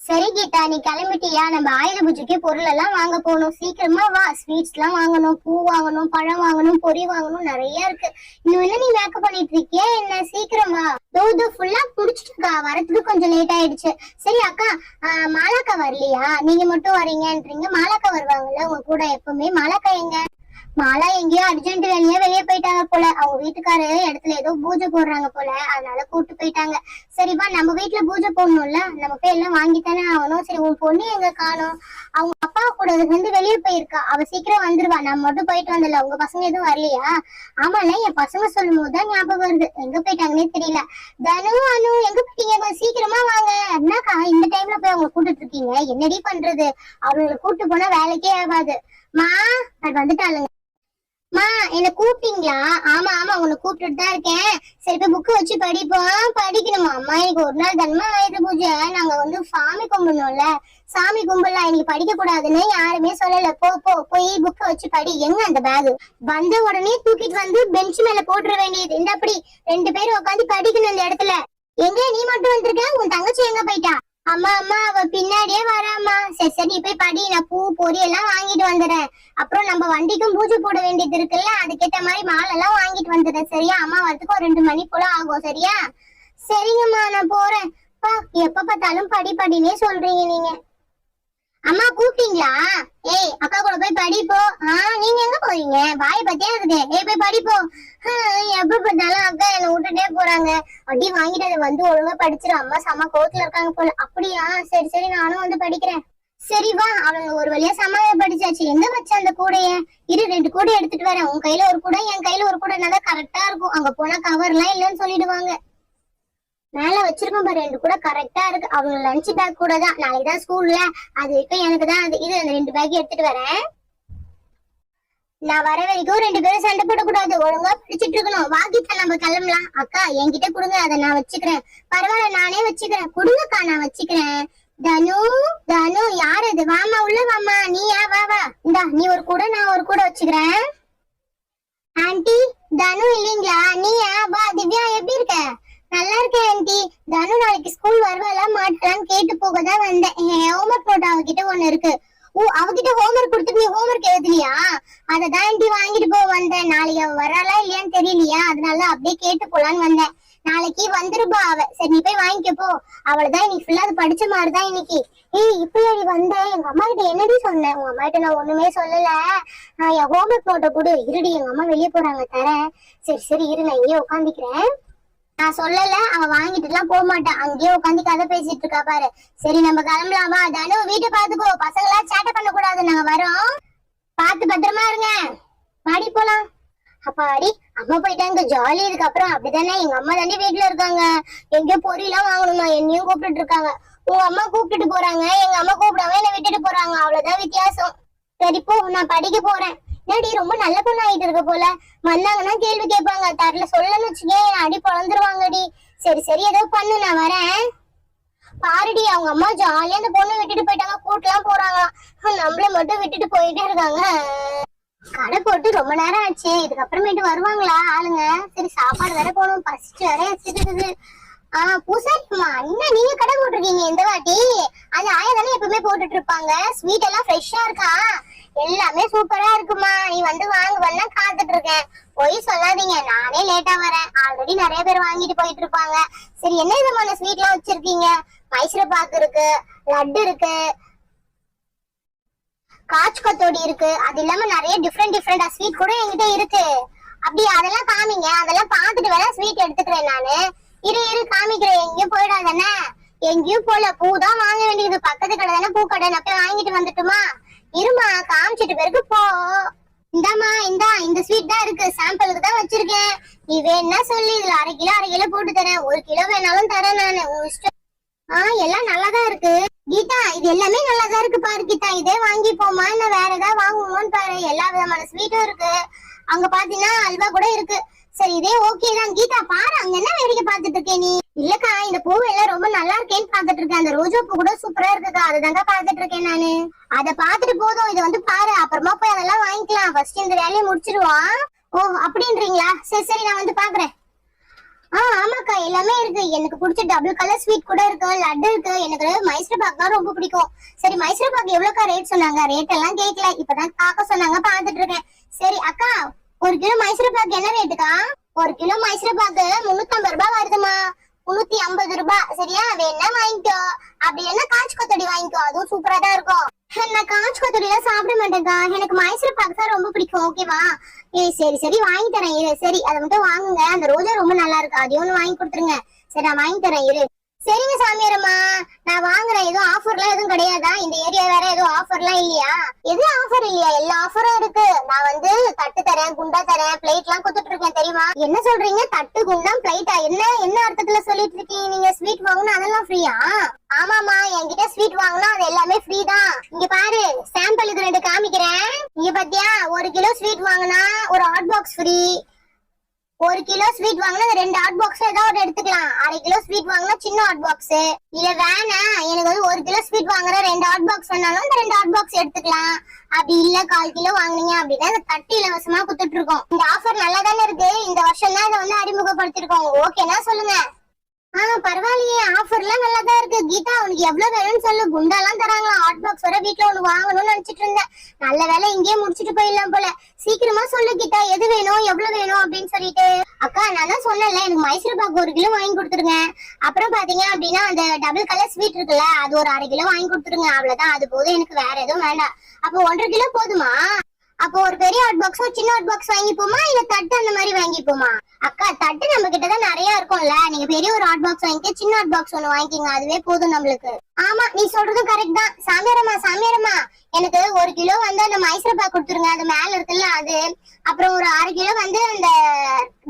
சரி கீதா, நீ கிளம்பிட்டியா? நம்ம ஆயுத பூஜைக்கு பொருள் எல்லாம் வாங்க போகணும். சீக்கிரமா வா. ஸ்வீட்ஸ் எல்லாம் வாங்கணும், பூ வாங்கணும், பழம் வாங்கணும், பொரி வாங்கணும், நிறைய இருக்கு. இன்னும் என்ன நீ மேக்கப் பண்ணிட்டு இருக்கியா என்ன? சீக்கிரம் வா. தோ ஃபுல்லா புடிச்சிட்டு இருக்கா, வரதுக்கு கொஞ்சம் லேட் ஆயிடுச்சு. சரி அக்கா, மாலாக்கா வரலையா? நீங்க மட்டும் வரீங்கன்றீங்க. மாலாக்கா வருவாங்கல்ல உங்க கூட எப்பவுமே. மாலாக்கா எங்க? மாலா எங்கேயோ அர்ஜென்ட் வேலையா வெளியே போயிட்டாங்க போல. அவங்க வீட்டுக்காரு இடத்துல ஏதோ பூஜை போடுறாங்க போல, அதனால கூட்டு போயிட்டாங்க. சரிப்பா, நம்ம வீட்டுல பூஜை போடணும்ல, நம்ம போய் எல்லாம் வாங்கித்தானே ஆகணும். சரி, உன் பொண்ணு எங்க காணோம்? அவங்க அப்பா கூட வந்து வெளியே போயிருக்கா. அவ சீக்கிரம் வந்துருவா. நம்ம மட்டும் போயிட்டு வந்தல. உங்க பசங்க எதுவும் வரலையா? ஆமால, என் பசங்க சொல்லும் போதுதான் ஞாபகம் வருது. எங்க போயிட்டாங்கன்னே தெரியல. தனு, அனு எங்க போயிட்டீங்க? கொஞ்சம் சீக்கிரமா வாங்க. என்னக்கா இந்த டைம்ல போய் அவங்க கூட்டிட்டு இருக்கீங்க? என்னடி பண்றது? அவங்களை கூட்டு போனா வேலைக்கே ஆகாது. மா, அது வந்துட்டாளுங்க. மா, என்ன கூப்பிட்டீங்களா? ஆமா ஆமா, உன்னை கூப்பிட்டுட்டு தான் இருக்கேன். சரி, இப்ப புக்கு வச்சு படிப்போம். படிக்கணுமா? அம்மா, இன்னைக்கு ஒரு நாள் தானமா ஆயுத பூஜை. நாங்க வந்து சாமி கும்பிடணும்ல. சாமி கும்பிடலாம், இன்னைக்கு படிக்க கூடாதுன்னு யாருமே சொல்லல. போய் புக்க வச்சு படி. எங்க அந்த பேக்? வந்த உடனே தூக்கிட்டு வந்து பெஞ்ச் மேல போட்டுற வேண்டியது. இந்த அப்படி 2 பேரும் உட்காந்து படிக்கணும் இந்த இடத்துல. எங்க நீ மட்டும் வந்திருக்க? உன் தங்கச்சி எங்க போயிட்டா? அம்மா அம்மா, அவ பின்னாடியே வராமா. சரி சரி, நீ போய் படி. நான் பூ பொரி எல்லாம் வாங்கிட்டு வந்துடுறேன். அப்புறம் நம்ம வண்டிக்கும் பூஜை போட வேண்டியது இருக்குல்ல, அதுக்கேத்த மாதிரி மாலை எல்லாம் வாங்கிட்டு வந்துடுறேன். சரியா? அம்மா வரதுக்கு ஒரு 2 மணி போல ஆகும். சரியா? சரிங்கம்மா, நான் போறேன். பா, எப்ப பார்த்தாலும் படி படினே சொல்றீங்க நீங்க. அம்மா கூப்பிட்டீங்களா? ஏய், அக்கா கூட போய் படிப்போ. நீங்க எங்க போறீங்க? வாய பத்தியா இருக்கு. ஏய், போய் படிப்போ. எப்ப பார்த்தாலும் அக்கா என்ன விட்டுட்டே போறாங்க. அடி வாங்கிட்டு அதை வந்து ஒழுங்கா படிச்சிடும். அம்மா செம கோவத்துல இருக்காங்க போல. அப்படியா? சரி சரி, நானும் வந்து படிக்கிறேன். சரி வா. அவங்க ஒரு வழியா சமாளிய படிச்சாச்சு. எங்க வச்ச அந்த கூடைய? 2 கூடை எடுத்துட்டு வரேன். உன் கையில ஒரு கூடை, என் கையில ஒரு கூடை. நல்லா கரெக்டா இருக்கும். அங்க போனா கவர் எல்லாம் இல்லைன்னு சொல்லிடுவாங்க. மேல வச்சிருக்கோம் பாரு, 2 கூட கரெக்டா இருக்கு. அவங்க லஞ்ச் பேக் கூட தான். நாளைக்கு தான் ஸ்கூல்ல. அது இப்ப எனக்கு தான் அது. இது அந்த 2 பேக் எடுத்துட்டு வரேன். நான் வர வரைக்கும் 2 பேரும் சண்டை போடக்கூடாது. ஒழுங்கா பிடிச்சிட்டு இருக்கணும். வாங்கிட்ட, நம்ம கிளம்பலாம். அக்கா என்கிட்ட கொடுங்க, அதை நான் வச்சுக்கிறேன். பரவாயில்ல, நானே வச்சுக்கிறேன். கொடுங்கக்கா, நான் வச்சுக்கிறேன். தனு, தனு யார் அது? வாமா, உள்ள வாமா. நீயா? வா வா. இந்தா, நீ ஒரு கூட, நான் ஒரு கூட வச்சுக்கிறேன். ஆன்ட்டி, தனு இல்லீங்களா? நீயா? வா. திவ்யா, எப்படி இருக்க? நல்லா இருக்கேன் ஆன்ட்டி. தனு நாளைக்கு ஸ்கூல் வருவாளா மாட்டான்னு கேட்டு போக தான் வந்தேன். ஹோம்ஒர்க் நோட் அவகிட்ட ஒண்ணு இருக்கு. அவகிட்ட ஹோம்ஒர்க் கொடுத்துட்டு நீ ஹோம்ஒர்க் எழுதலையா? அததான் ஆன்ட்டி வாங்கிட்டு போக வந்தேன். நாளைக்கு அவ வராளா இல்லையான்னு தெரியலையா, அதனால அப்படியே கேட்டு போலான்னு வந்தேன். நாளைக்கு வந்துருப்பா அவ. சரி, நீ போய் வாங்கிக்க போ. அவளதான் இன்னைக்கு ஃபுல்லா அது படிச்ச மாதிரிதான் இன்னைக்கு. ஏய், இப்படி வந்தேன். எங்க அம்மா கிட்ட என்னடி சொன்னேன்? உங்க அம்மா கிட்ட நான் ஒண்ணுமே சொல்லல. என் ஹோம்ஒர்க் நோட்டை கொடு. இருடி, எங்க அம்மா வெளியே போறாங்க, தரேன். சரி சரி, இரு, நான் இங்கே உட்காந்துக்கிறேன். நான் சொல்லல, அவ வாங்கிட்டு எல்லாம் போக மாட்டான். அங்கேயே உட்காந்து கதை பேசிட்டு இருக்கா பாரு. சரி, நம்ம கிளம்பலாமா? தனு, வீட்டை பாத்துக்கோ. பசங்க எல்லாம் சேட்டை பண்ண கூடாது. நாங்க வரோம். பாத்து பத்திரமா இருங்க. பாடி போலாம். அப்பாடி, அம்மா போயிட்டாங்க. ஜாலி. இதுக்கப்புறம் அப்படித்தானே. எங்க அம்மா தாண்டி வீட்டுல இருக்காங்க. எங்கேயோ பொரியெல்லாம் வாங்கணுமா, என்னையும் கூப்பிட்டு இருக்காங்க. உங்க அம்மா கூப்பிட்டுட்டு போறாங்க, எங்க அம்மா கூப்பிடாம என்ன விட்டுட்டு போறாங்க. அவ்வளவுதான் வித்தியாசம். சரி போ, நான் படிக்க போறேன். என்னடி ரொம்ப நல்ல பொண்ணு ஆயிட்டு இருக்க போல. வந்தாங்கன்னா கேள்வி கேட்பாங்க. தரல சொல்லன்னு வச்சுக்கே, அடி பொழந்துருவாங்கடி. சரி சரி, ஏதோ பண்ணு, நான் வரேன். பாருடி, அவங்க அம்மா ஜாலியா அந்த பொண்ணு விட்டுட்டு போயிட்டாங்க. கூட்டெல்லாம் போறாங்களாம். நம்மள மட்டும் விட்டுட்டு போயிட்டே இருக்காங்க. கடை போட்டு ரொம்ப நேரம் ஆச்சு. இதுக்கப்புறமேட்டு வருவாங்களா ஆளுங்க? சரி, சாப்பாடு வேற போகணும். பசிச்சு வேற வச்சுட்டு. பூசாரிமா, என்ன நீங்க கடை போட்டிருக்கீங்க இந்த வாட்டி? அது ஆயா தானே எப்பவுமே போட்டுட்டு இருப்பாங்க. ஸ்வீட் எல்லாம் ஃப்ரெஷ்ஷா இருக்கா? எல்லாமே சூப்பரா இருக்குமா. நீ வந்து வாங்குவன்னா காத்துட்டு இருக்கேன். போய் சொல்லாதீங்க, நானே லேட்டா வரேன். ஆல்ரெடி நிறைய பேர் வாங்கிட்டு போயிட்டு இருப்பாங்க. சரி, என்ன விதமான ஸ்வீட் எல்லாம் வச்சிருக்கீங்க? மைசூர் பாக்கு இருக்கு, லட்டு இருக்கு, காச்சு கத்தோடி இருக்கு. அது இல்லாம நிறைய டிஃப்ரெண்டா ஸ்வீட் கூட என்கிட்ட இருக்கு. அப்படி அதெல்லாம் காமிங்க. அதெல்லாம் பாத்துட்டு வேணா ஸ்வீட் எடுத்துக்கிறேன் நானு. இரு காமிக்கிறேன். எங்கேயும் போயிடாதானே? எங்கேயும் போல. பூ தான் வாங்க வேண்டியது. பக்கத்து கடை தானே பூ கடை. நான் போய் வாங்கிட்டு வந்துட்டுமா? இருமா, காமிச்சிட்டு பிறகு போ. இந்தாமா, இந்த ஸ்வீட் தான் இருக்கு. சாம்பிளுக்கு தான் வச்சிருக்கேன். நீ வேணா சொல்லி இதுல அரை கிலோ போட்டு தரேன். 1 கிலோ வேணாலும் தரேன் நானு. உன் இஷ்டம். எல்லாம் நல்லாதான் இருக்கு கீதா. இது எல்லாமே நல்லாதான் இருக்கு பாரு கீதா. இதே வாங்கி போமா, இல்ல வேற ஏதாவது வாங்குவோன்னு பாரு. எல்லா விதமான ஸ்வீட்டும் இருக்கு. அங்க பாத்தீங்கன்னா அல்வா கூட இருக்கு. சரி, இதே ஓகே தான் கீதா. பாரு, அங்க என்ன வேடிக்கை பாத்துட்டு இருக்கே நீ? இல்லக்கா, இந்த பூ எல்லாம் ரொம்ப நல்லா இருக்கேன்னு பாத்துட்டு இருக்கேன். அந்த ரோஜா பூ கூட சூப்பரா இருக்குக்கா. அதுதாங்க பாத்துட்டு இருக்கேன் நானு. அத பாத்துட்டு போதும், இதை வந்து பாரு. அப்புறமா போய் அதெல்லாம் வாங்கிக்கலாம். ஃபர்ஸ்ட் இந்த வேலையை முடிச்சிருவான். ஓ, அப்படின்றீங்களா? சரி சரி, நான் வந்து பாக்குறேன். ஆமாக்கா எல்லாமே இருக்கு. எனக்கு பிடிச்ச டபுள் கலர் ஸ்வீட் கூட இருக்கு, லட்டு இருக்கு. எனக்கு மைசூர் பாக் தான் ரொம்ப பிடிக்கும். சரி மைசூர் பாக் எவ்வளவுக்கா ரேட் சொன்னாங்க? ரேட் எல்லாம் கேட்கல, இப்பதான் காக்க சொன்னாங்க, பாத்துட்டு இருக்கேன். சரி அக்கா, 1 கிலோ மைசூர் பாக் என்ன ரேட்டுக்கா? 1 கிலோ மைசூர் பாக் 350 ரூபாய் வருதுமா. 350 ரூபாய். சரியா, வேணா வாங்கிக்கோ. அப்படி என்ன காய்ச்சி கொத்தடி வாங்கிக்கோ, அதுவும் சூப்பரா தான் இருக்கும். நான் காய்ச்சி கொத்தடி எல்லாம் சாப்பிட மாட்டேங்கா, எனக்கு மைசூர் பாக் தான் ரொம்ப பிடிக்கும். ஓகேவா? சரி சரி வாங்கி தரேன் இரு. சரி அதை மட்டும் வாங்குங்க. அந்த ரோஜா ரொம்ப நல்லா இருக்கு, அதையும் ஒண்ணு வாங்கி கொடுத்துருங்க. சரி நான் வாங்கி தரேன் இரு. சரிங்க சாமியாரம்மா, நான் வாங்குறேன். எதுவும் ஆஃபர்லாம் எதுவும் கிடையாதா? இந்த ஏரியா வேற எதுவும் ஆஃபர்லாம் இல்லையா? எதுவும் ஆஃபர் இல்லையா? எல்லா ஆஃபரும் இருக்கு. நான் தட்டு தரேன், குண்டா தரேன், பிளேட் எல்லாம் கொடுத்துட்டு இருக்கேன். தெரியுமா? என்ன சொல்றீங்க? தட்டு குண்டா பிளேட்டா? என்ன அர்த்தத்துல சொல்லிட்டு இருக்கீங்க? நீங்க ஸ்வீட் வாங்கினா அதெல்லாம் ஃப்ரீயா? ஆமாமா, என்கிட்ட ஸ்வீட் வாங்கினா அது எல்லாமே ஃப்ரீ தான். இங்க பாரு, சாம்பிளுக்கு 2 காமிக்கிறேன். இங்க பாத்தியா, 1 கிலோ ஸ்வீட் வாங்கினா ஒரு hot box free. 1 kilo sweet வாங்கினா 2 ஹாட் பாக்ஸ் ஏதாவது எடுத்துக்கலாம். 1/2 கிலோ ஸ்வீட் வாங்கினா சின்ன ஹாட் பாக்ஸ். இல்ல வேணா, எனக்கு 1 கிலோ ஸ்வீட் வாங்குற 2 ஹாட் பாக்ஸ் வேணாலும் அந்த 2 ஹாட் பாக்ஸ் எடுத்துக்கலாம். அப்படி இல்ல 1/4 கிலோ வாங்குனீங்க அப்படின்னா அந்த தட்டு இலவசமா கொடுத்துட்டு இருக்கோம். இந்த ஆஃபர் நல்லா தானே இருக்கு. இந்த வருஷம் தான் இதை அறிமுகப்படுத்திருக்கோம். ஓகேனா சொல்லுங்க. பரவாயில்லையே, ஆஃபர்லாம் நல்லா தான் இருக்கு. கீதா, உனக்கு எவ்வளவு வேணும்னு சொல்லு. குண்டாலாம் தராங்களா? ஹாட் பாக்ஸ் வர வீட்டுல ஒண்ணு வாங்கணும்னு நினைச்சிட்டு இருந்தேன். நல்ல வேலை இங்கேயே முடிச்சிட்டு போயிடலாம் போல. சீக்கிரமா சொல்லு கீதா, எது வேணும், எவ்வளவு வேணும் அப்படின்னு சொல்லிட்டு. அக்கா, நான் தான் சொன்னேன்ல, எனக்கு மைசூர் பாக் 1 கிலோ வாங்கி கொடுத்துருங்க. அப்புறம் பாத்தீங்க அப்படின்னா அந்த டபுள் கலர் ஸ்வீட் இருக்குல்ல, அது ஒரு 1/2 கிலோ வாங்கி கொடுத்துருங்க. அவ்வளவுதான், அது போதும். எனக்கு வேற எதுவும் வேண்டாம். அப்போ 1.5 கிலோ போதுமா? அப்போ ஒரு பெரிய ஹாட் பாக்ஸோ சின்ன ஹாட் பாக்ஸ் வாங்கிப்போமா, இல்ல தட்டு அந்த மாதிரி வாங்கிப்போமா? அக்கா, தட்டு நம்ம கிட்டதான் நிறைய இருக்கும்ல. நீங்க பெரிய ஒரு ஹாட் பாக்ஸ் வாங்கிக்க, சின்ன ஹாட் பாக்ஸ் ஒண்ணு வாங்கிக்கோங்க, அதுவே போதும் நம்மளுக்கு. ஆமா, நீ சொல்றது கரெக்ட் தான். சாமியாரம்மா, எனக்கு 1 கிலோ அந்த மைசூர் பாக் கொடுத்துருங்க. அது மேல இருக்குல்ல அது. அப்புறம் ஒரு 1/2 கிலோ அந்த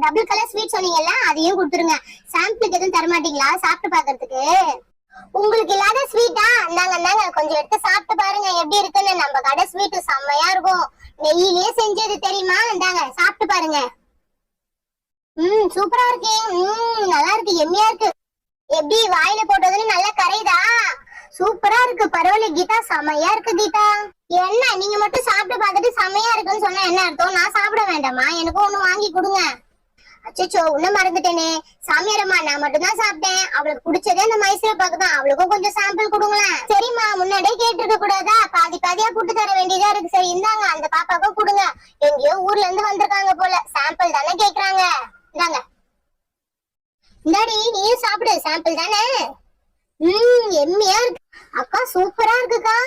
டபுள் கலர் ஸ்வீட் சொன்னீங்கல்ல, அதையும் கொடுத்துருங்க. சாம்பிளுக்கு எதுவும் தரமாட்டீங்களா சாப்பிட்டு பாக்குறதுக்கு? உங்களுக்கு இல்லாத ஸ்வீட்டா? இந்தாங்க கொஞ்சம் எடுத்து சாப்பிட்டு பாருங்க எப்படி இருக்குன்னு. நம்ம கடை ஸ்வீட் செம்மையா இருக்கும், நெய்யிலேயே செஞ்சது தெரியுமா? இந்தாங்க சாப்பிட்டு பாருங்க. சூப்பரா இருக்கு. நல்லா இருக்கு, எம்மியா இருக்கு. எப்படி வாயில போட்டதுன்னு நல்லா கரையுதா? சூப்பரா இருக்கு. பரவாயில்ல கீதா, செமையா இருக்கு கீதா. என்ன நீங்க மட்டும் சாப்பிட்டு பார்த்துட்டு செமையா இருக்குன்னு சொன்னா என்ன அர்த்தம்? நான் சாப்பிட வேண்டாமா? எனக்கும் ஒண்ணு வாங்கி கொடுங்க. அச்சோ, உன்ன மறந்துட்டேனே. சாமியாரம்மா, நான் மட்டும் தான் சாப்பிட்டேன். அவளுக்கு பிடிச்சதே அந்த மைசூர் பாக்கு தான். அவளுக்கும் கொஞ்சம் சாம்பிள் கொடுங்களேன். சரிம்மா, முன்னாடியே கேட்டிருக்க கூடாதா? பாதி பாதியா கூட்டு தர வேண்டியதா இருக்கு. சரி இந்தாங்க, அந்த பாப்பாக்கும் கொடுங்க. எங்கேயோ ஊர்ல இருந்து வந்திருக்காங்க போல, சாம்பிள் தானே கேக்குறாங்க. இந்தாங்க, இந்தாடி நீயும் சாப்பிடு, சாம்பிள் தானே. எம்மியா இருக்கு அக்கா, சூப்பரா இருக்குக்கா.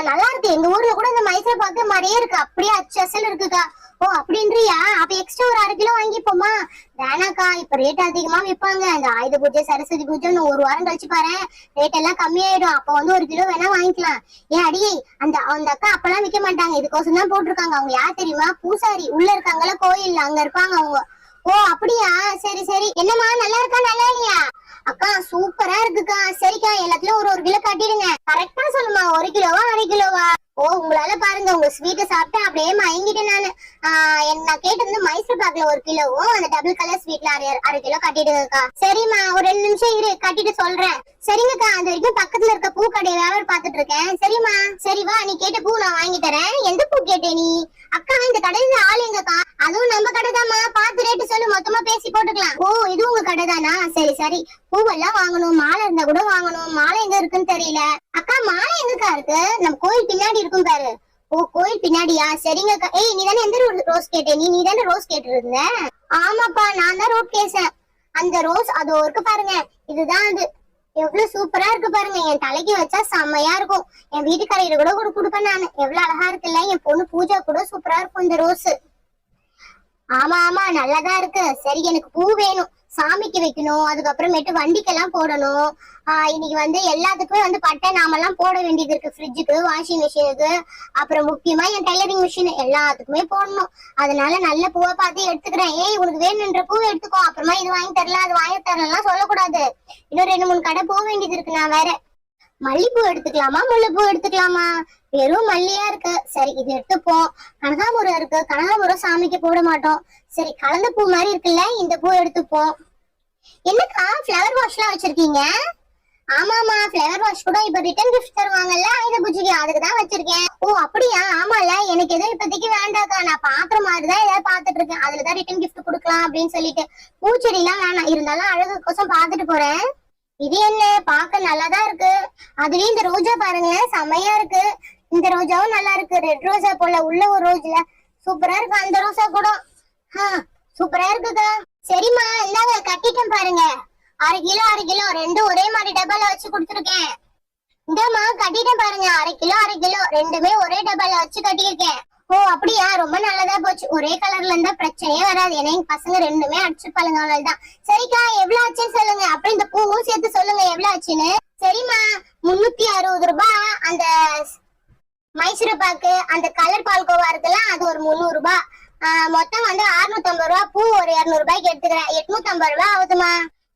நல்லா இருக்கு. எங்க ஊர்ல கூட இந்த மைசூர் பாக்கு மாதிரியே இருக்கு, அப்படியே அச்சு அசல் இருக்குக்கா. ஓ அப்படின்றியா? அப்ப எக்ஸ்ட்ரா ஒரு 1/2 கிலோ வாங்கிப்போமா? வேணாக்கா, இப்ப ரேட் அதிகமா விற்பாங்க. இந்த ஆயுத பூஜை, சரஸ்வதி பூஜை ஒரு வாரம் கழிச்சு பாரு, ரேட் எல்லாம் கம்மியாயிடும். அப்ப 1 கிலோ வேணா வாங்கிக்கலாம். ஏன் அடி, அந்த அக்கா அப்பெல்லாம் விற்க மாட்டாங்க, இதுக்கோசம் தான் போட்டிருக்காங்க. அவங்க யார் தெரியுமா? பூசாரி. உள்ள இருக்காங்கல்ல கோயில்ல, அங்க இருப்பாங்க அவங்க. ஓ அப்படியா? சரி சரி. என்னம்மா, நல்லா இருக்கா நல்லா இல்லையா? அக்கா சூப்பரா இருக்குக்கா. சரிக்கா, எல்லாத்துலயும் ஒரு கிலோ கட்டிடுங்க. கரெக்டா சொல்லுமா, 1 கிலோவா 1/2 கிலோவா? ஓ, உங்களால பாருங்க, உங்க ஸ்வீட்டை சாப்பிட்டு அப்படியே மயங்கிட்டேன் நானு. நான் கேட்டது மைசூர் பாக்ல 1 கிலோவும் அந்த டபுள் கலர் ஸ்வீட்ல 1/2 கிலோ கட்டிடுங்கக்கா. சரிம்மா, ஒரு 2 நிமிஷம் இரு, கட்டிட்டு சொல்றேன். சரிங்கக்கா, அது வரைக்கும் பக்கத்துல இருக்க பூ கடையை வியாபாரம் பாத்துட்டு இருக்கேன். சரிம்மா, சரி வா, நீ கேட்ட பூ நான் வாங்கி தரேன். எந்த பூ கேட்டே நீ? அக்கா, இந்த கடையில ஆள் எங்கக்கா? அதுவும் நம்ம கடை தாமா, பார்த்து ரேட்டு சொல்லு, மொத்தமா பேசி போட்டுக்கலாம். ஓ, இது உங்க கடை தானா? சரி சரி. பூவெல்லாம் வாங்கணும், மாலை இருந்தா கூட வாங்கணும். மாலை எங்க இருக்குன்னு தெரியல. அக்கா, மாலை எங்கக்கா இருக்கு? நம்ம கோயில் பின்னாடி இருக்கும் பாரு. ஓ, கோயில் பின்னாடியா? சரிங்கக்கா. ஏய், நீ தானே எந்த ரோஸ் கேட்ட? நீ தானே ரோஸ் கேட்டு இருந்த? ஆமாப்பா, நான் தான் ரோஸ் கேசேன். அந்த ரோஸ் அதோ இருக்கு பாருங்க, இதுதான் அது. எவ்வளவு சூப்பரா இருக்கு பாருங்க. என் தலைக்கு வச்சா செம்மையா இருக்கும். என் வீட்டுக்காரையில கூட கொடுப்பேன் நானு. எவ்வளவு அழகா இருக்குல்ல. என் பொண்ணு பூஜா கூட சூப்பரா இருக்கும் இந்த ரோஸ். ஆமா ஆமா, நல்லாதான் இருக்கு. சரி, எனக்கு பூ வேணும், சாமிக்கு வைக்கணும், அதுக்கப்புறமேட்டு வண்டிக்கெல்லாம் போடணும். இன்னைக்கு எல்லாத்துக்குமே பட்டை நாமெல்லாம் போட வேண்டியது இருக்கு. ஃப்ரிட்ஜுக்கு, வாஷிங் மிஷினுக்கு, அப்புறம் முக்கியமா என் டைலரிங் மிஷின் எல்லாத்துக்குமே போடணும். அதனால நல்ல பூவை பார்த்து எடுத்துக்கிறேன். ஏய், உனக்கு வேணுன்ற பூவை எடுத்துக்கோ. அப்புறமா இது வாங்கி தரல, அது வாங்கி தரலாம் சொல்லக்கூடாது. இன்னும் 2-3 கடை போக வேண்டியது இருக்கு. நான் வேற மல்லிப்பூ எடுத்துக்கலாமா, முல்லைப்பூ எடுத்துக்கலாமா? வெறும் மல்லியா இருக்கு. சரி, இது எடுத்துப்போம். கனகாமரம் இருக்கு, கனகாமரம் சாமிக்கு போட மாட்டோம். சரி, கலந்த பூ மாதிரி இருக்குல்ல, இந்த பூ எடுத்துப்போம். என்னக்கா ஃப்ளவர் வாஷ் எல்லாம் வச்சிருக்கீங்க? ஆமாமா, ஃப்ளவர் வாஷ் கூட இப்ப ரிட்டர்ன் கிஃப்ட் தருவாங்கல்ல ஆயுத பூஜைக்கு, அதுக்கு தான் வச்சிருக்கேன். ஓ அப்படியா? ஆமால, எனக்கு எதுவும் இப்போதைக்கு வேண்டாக்கா, நான் பாக்குற மாதிரி தான் ஏதாவது பாத்துட்டு இருக்கேன். அதுலதான் ரிட்டர்ன் கிஃப்ட் கொடுக்கலாம் அப்படின்னு சொல்லிட்டு. பூச்செடி எல்லாம் வேணாம், இருந்தாலும் அழகு கோசம் பாத்துட்டு போறேன். இது என்ன, பார்க்க நல்லாதான் இருக்கு. அதுலயும் இந்த ரோஜா பாருங்க, செமையா இருக்கு. இந்த ரோஜாவும் நல்லா இருக்கு, ரெட் ரோஜா போல உள்ள ஒரு ரோஜா சூப்பரா இருக்கு. அந்த ரோசா கூட சூப்பரா இருக்குக்கா. சரிம்மா, இந்தாங்க கட்டிட்டேன் பாருங்க. 1/2 கிலோ 1/2 கிலோ ரெண்டும் ஒரே மாதிரி டப்பால வச்சு கொடுத்துருக்கேன். இந்தாம்மா கட்டிட்டேன் பாருங்க, 1/2 கிலோ 1/2 கிலோ ரெண்டுமே ஒரே டப்பால வச்சு கட்டியிருக்கேன். ஓ அப்படியா, ரொம்ப நல்லதா போச்சு. ஒரே கலர்ல இருந்தா பிரச்சனையே வராது. ஏன்னா எங்க பசங்க ரெண்டுமே அடிச்சுப்பாளுங்க, அவ்வளவுதான். சரிக்கா, எவ்வளவு ஆச்சுன்னு சொல்லுங்க. அப்புறம் இந்த பூவும் சேர்த்து சொல்லுங்க எவ்வளவு ஆச்சுன்னு. சரிம்மா, 360 ரூபாய். அந்த மைசூர் பாக்கு, அந்த கலர் பால்கோவா இருக்குல்ல, அது ஒரு 300 ரூபாய். மொத்தம் வந்து 650 ரூபாய். பூ ஒரு 200 ரூபாய்க்கு எடுத்துக்கிறேன். 850 ரூபாய் ஆகுதுமா.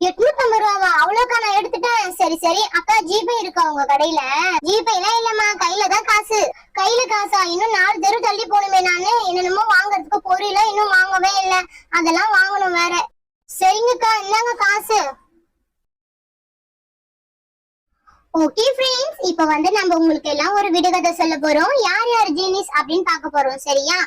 850 ரூபாவா? அவ்வளவுக்கா? நான் எடுத்துட்டேன். சரி சரி அக்கா, ஜிபே இருக்கா உங்க கடையில? ஜிபே எல்லாம் இல்லம்மா, கையில தான் காசு. கையில காசா? இன்னும் 4 தெரு தள்ளி போகணுமே. நானு என்னென்னமோ வாங்குறதுக்கு பொருள இன்னும் வாங்கவே இல்லை, அதெல்லாம் வாங்கணும் வேற. சரிங்கக்கா, இந்தாங்க காசு. ஓகே ஃப்ரெண்ட்ஸ், இப்போ வந்து நம்ம உங்களுக்கு எல்லாம் ஒரு விடுகதை சொல்ல போறோம். யார் யார் ஜீனியஸ் அப்படின்னு பார்க்க போறோம். சரியா?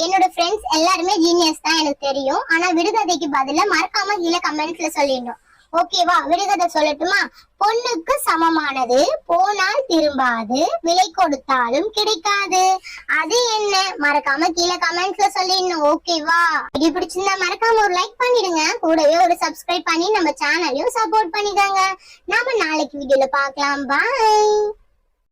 என்னோட ஃப்ரெண்ட்ஸ் எல்லாருமே ஜீனியஸ் தான் எனக்கு தெரியும். ஆனா விடுகதைக்கு பதிலா மறக்காம கீழே கமெண்ட்ஸ்ல சொல்லிடணும். ஓகேவா? விடுகதை சொல்லட்டுமா? பொண்ணுக்கு சமமானது, போனால் திரும்பாது, விலை கொடுத்தாலும் கிடைக்காது. அது என்ன? மறக்காம கீழே கமெண்ட்ஸ்ல சொல்லிடணும். ஓகேவா? வீடியோ பிடிச்சிருந்தா மறக்காம ஒரு லைக் பண்ணிடுங்க. கூடவே ஒரு சப்ஸ்கிரைப் பண்ணி நம்ம சேனலையும் சப்போர்ட் பண்ணிக்கோங்க. நாம நாளைக்கு வீடியோல பார்க்கலாம். பாய்.